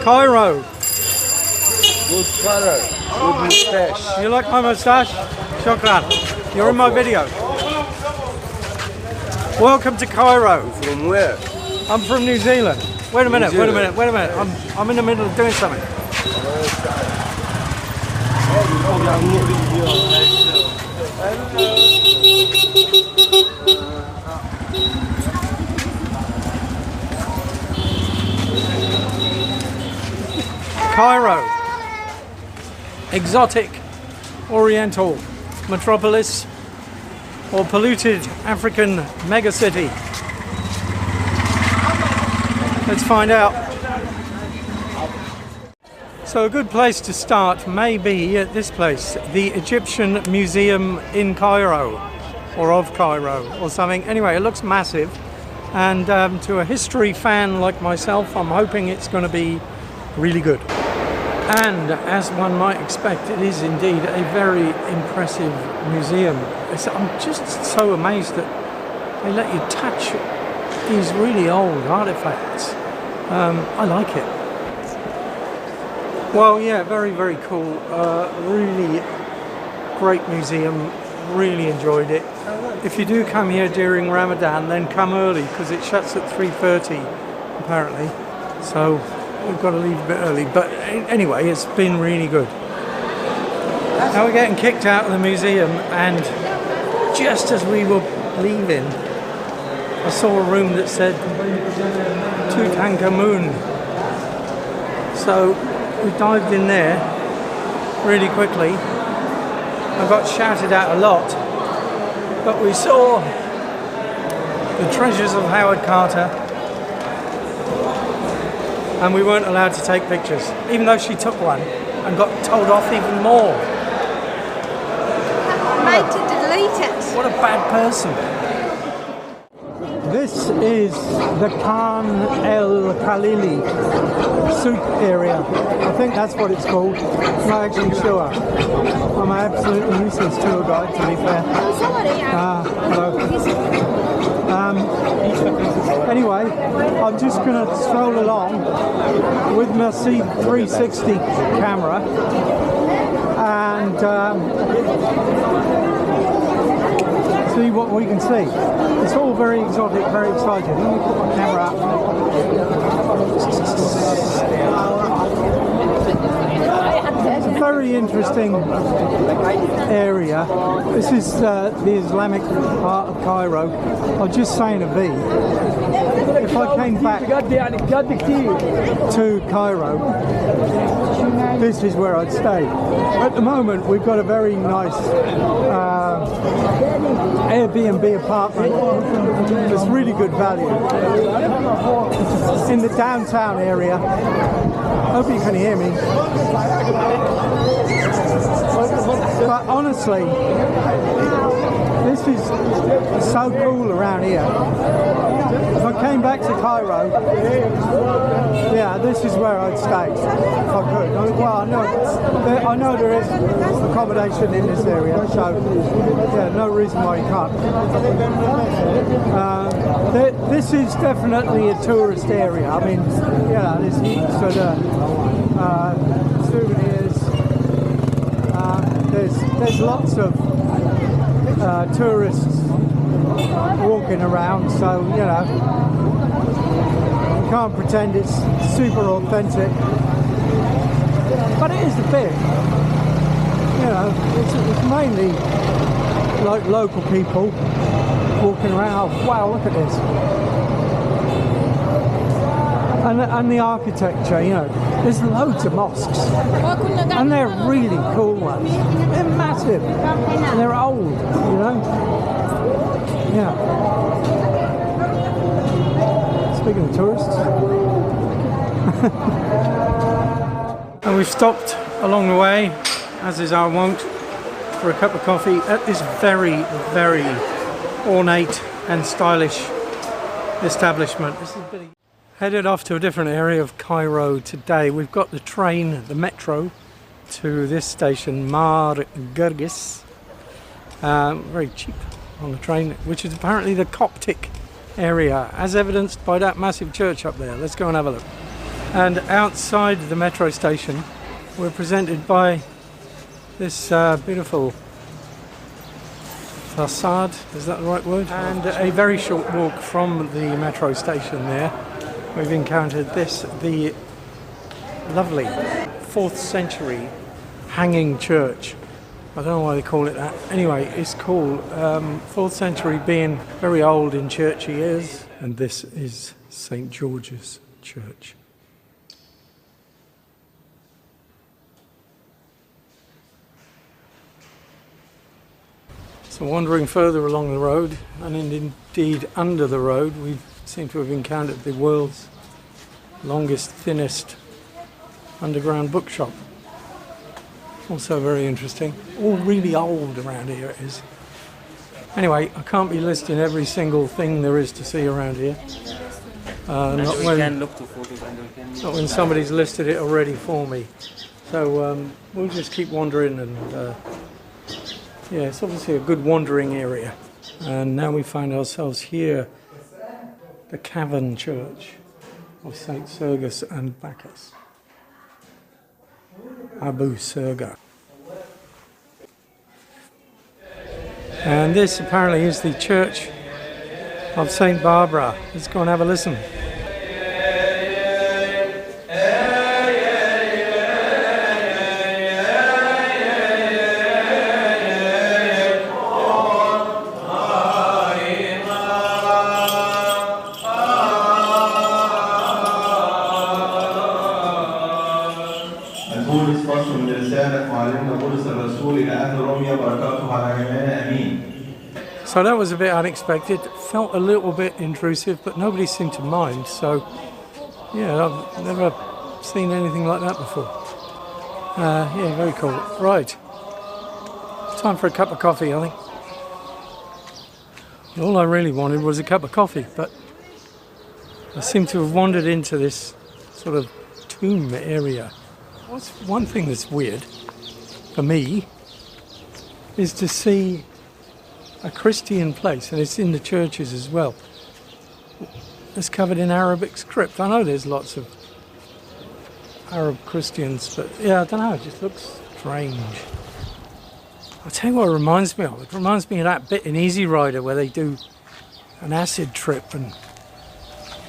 Cairo. Good color, good mustache. You like my moustache? Shukran. You're in my video. Welcome to Cairo. From where? I'm from New Zealand. Wait a minute, wait a minute, wait a minute. I'm in the middle of doing something. Cairo. Exotic, oriental metropolis or polluted African megacity? Let's find out. So a good place to start may be at this place, the Egyptian Museum in Cairo, or of Cairo, or something. Anyway, it looks massive, and to a history fan like myself, I'm hoping it's going to be really good. And as one might expect, it is indeed a very impressive museum. I'm just so amazed that they let you touch these really old artifacts. I like it. Well, yeah, very, very cool. Really great museum. Really enjoyed it. If you do come here during Ramadan, then come early because it shuts at 3:30 apparently. So we've got to leave a bit early. But anyway, it's been really good. Now we're getting kicked out of the museum, and just as we were leaving, I saw a room that said Tutankhamun. So we dived in there really quickly. I got shouted at a lot, but we saw the treasures of Howard Carter, and we weren't allowed to take pictures, even though she took one and got told off even more. Made to delete it. What a bad person. This is the Khan El Khalili soup area. I think that's what it's called. I'm not actually sure. I'm an absolutely useless tour guide, to be fair. Anyway, I'm just going to stroll along with my C360 camera and see what we can see. It's all very exotic, very exciting. Let me put my camera up. It's a very interesting area. This is the Islamic part of Cairo. I was just saying a V. If I came back to Cairo, this is where I'd stay. At the moment, we've got a very nice Airbnb apartment. It's really good value in the downtown area. Hope you can hear me. But honestly, this is so cool around here. If I came back to Cairo, yeah, this is where I'd stay if I could. Well, I know there is accommodation in this area, so yeah, no reason why you can't. This is definitely a tourist area. I mean, yeah, there's heaps of souvenirs. There's lots of tourists walking around, so you know, you can't pretend it's super authentic, but it is a bit. You know, it's mainly like local people walking around. Oh, wow, look at this. And the architecture, you know, there's loads of mosques, and they're really cool ones. They're massive, and they're old, you know. Yeah. Speaking of tourists, and we've stopped along the way, as is our wont, for a cup of coffee at this very, very ornate and stylish establishment. This is a bit. Headed off to a different area of Cairo today. We've got the train, the metro, to this station, Mar Gergis. Very cheap on the train, which is apparently the Coptic area, as evidenced by that massive church up there. Let's go and have a look. And outside the metro station, we're presented by this beautiful facade, is that the right word? And a very short walk from the metro station there, we've encountered this, the lovely 4th century hanging church. I don't know why they call it that. Anyway, it's cool. 4th century being very old in churchy years. And this is St. George's Church. So wandering further along the road, and indeed under the road, we seem to have encountered the world's longest, thinnest underground bookshop. Also very interesting. All really old around here it is. Anyway, I can't be listing every single thing there is to see around here. Not when somebody's listed it already for me. So we'll just keep wandering, and yeah, it's obviously a good wandering area. And now we find ourselves here, the Cavern Church of St. Sergius and Bacchus. Abu Serga. And this apparently is the Church of St. Barbara. Let's go and have a listen. So that was a bit unexpected, felt a little bit intrusive, but nobody seemed to mind. So yeah, I've never seen anything like that before. Yeah, very cool. Right, time for a cup of coffee, I think. All I really wanted was a cup of coffee, but I seem to have wandered into this sort of tomb area. What's one thing that's weird for me is to see a Christian place, and it's in the churches as well. It's covered in Arabic script. I know there's lots of Arab Christians, but yeah, I don't know, it just looks strange. I'll tell you what it reminds me of. It reminds me of that bit in Easy Rider where they do an acid trip and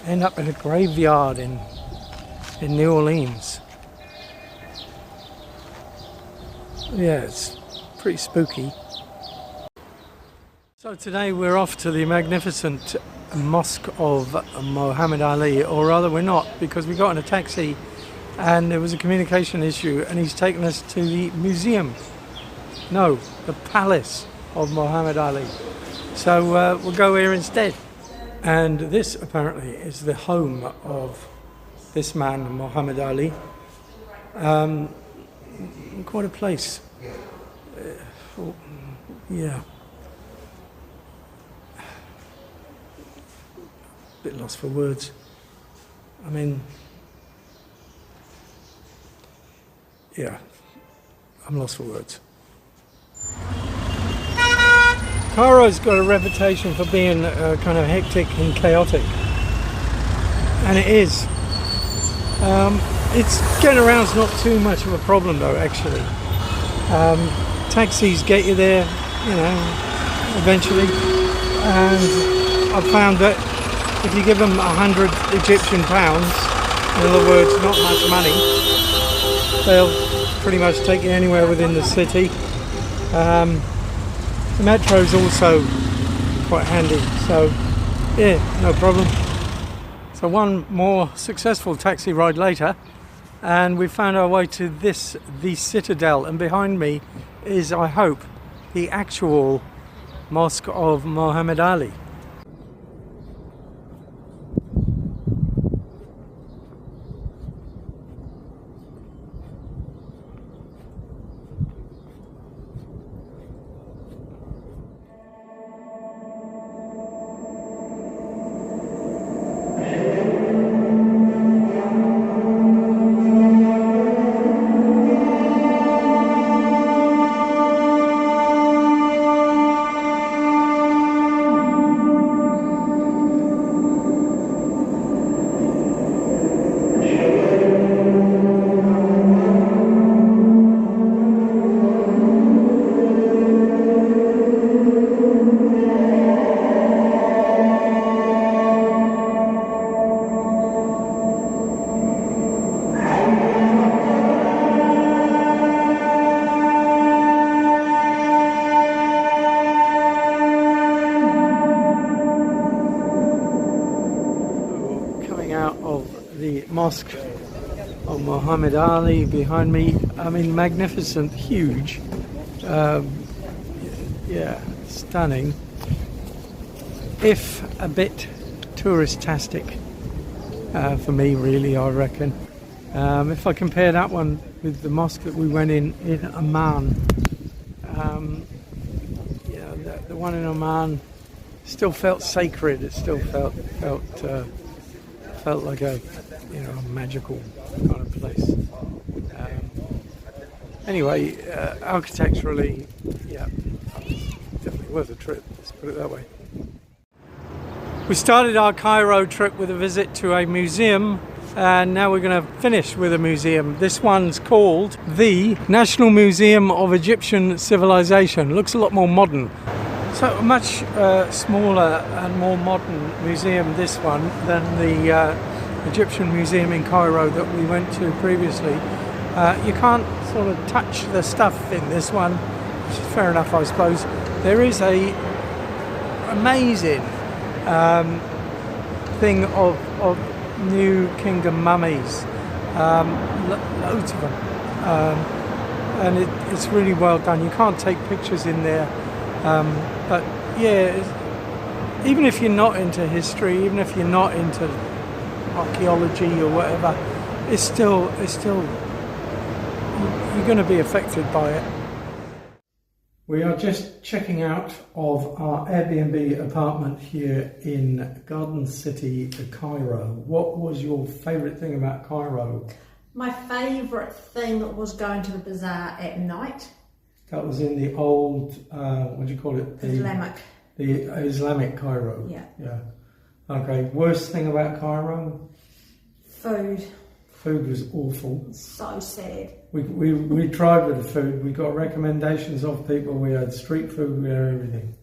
end up in a graveyard in New Orleans. Yeah, it's pretty spooky. So today we're off to the magnificent Mosque of Muhammad Ali, or rather we're not, because we got in a taxi and there was a communication issue and he's taken us to the museum. No, the palace of Muhammad Ali. So we'll go here instead. And this apparently is the home of this man, Muhammad Ali. Quite a place. Yeah. Bit lost for words. I mean, yeah, I'm lost for words. Cairo's got a reputation for being kind of hectic and chaotic, and it is. It's getting around's not too much of a problem though, actually. Taxis get you there, you know, eventually, and I've found that if you give them 100 Egyptian pounds, in other words, not much money, they'll pretty much take you anywhere within the city. The metro's also quite handy, so yeah, no problem. So one more successful taxi ride later, and we found our way to this, the Citadel, and behind me is, I hope, the actual Mosque of Muhammad Ali. the mosque of Muhammad Ali behind me. I mean, magnificent, huge. Yeah, stunning. If a bit touristastic for me, really, I reckon. If I compare that one with the mosque that we went in Amman, the one in Amman still felt sacred. It still felt like a a magical kind of place. Anyway, architecturally, yeah, definitely worth a trip. Let's put it that way. We started our Cairo trip with a visit to a museum, and now we're going to finish with a museum. This one's called the National Museum of Egyptian Civilization. Looks a lot more modern. So a much smaller and more modern museum, this one, than the Egyptian Museum in Cairo that we went to previously. You can't sort of touch the stuff in this one, which is fair enough, I suppose. There is a amazing thing of new kingdom mummies, loads of them, and it's really well done. You can't take pictures in there, but yeah, even if you're not into history, even if you're not into archaeology or whatever, it's still you're going to be affected by it. We are just checking out of our Airbnb apartment here in Garden City, Cairo. What was your favourite thing about Cairo? My favourite thing was going to the bazaar at night. That was in the old, what do you call it? The Islamic Cairo. Yeah. Yeah. Okay. Worst thing about Cairo? Food. Food was awful. So sad. We tried with the food. We got recommendations of people. We had street food. We had everything.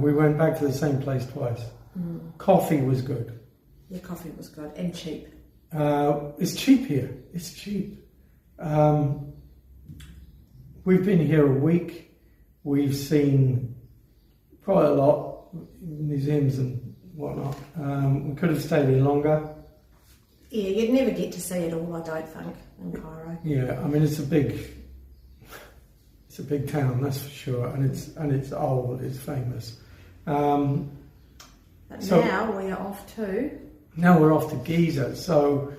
We went back to the same place twice. Coffee was good. Yeah, coffee was good and cheap. It's cheap here. It's cheap. We've been here a week. We've seen quite a lot, museums and whatnot. We could have stayed here longer. Yeah, you'd never get to see it all, I don't think, in Cairo. Yeah, I mean it's a big town, that's for sure, and it's old, it's famous. But now we are off to. Now we're off to Giza, so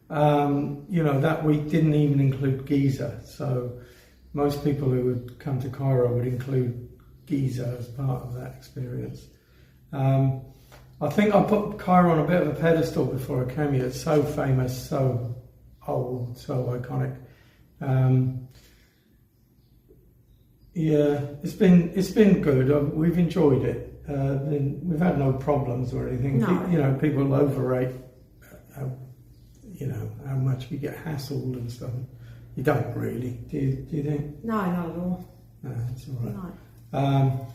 that week didn't even include Giza. So most people who would come to Cairo would include Giza as part of that experience. I think I put Cairo on a bit of a pedestal before I came here. It's so famous, so old, so iconic. Yeah, it's been good. We've enjoyed it. We've had no problems or anything. No. People overrate how much we get hassled and stuff. You don't really, do you think? No, not at all. No, it's all right. No.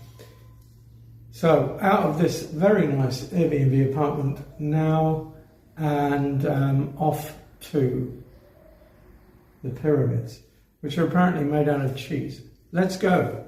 So out of this very nice Airbnb apartment now, and off to the pyramids, which are apparently made out of cheese. Let's go.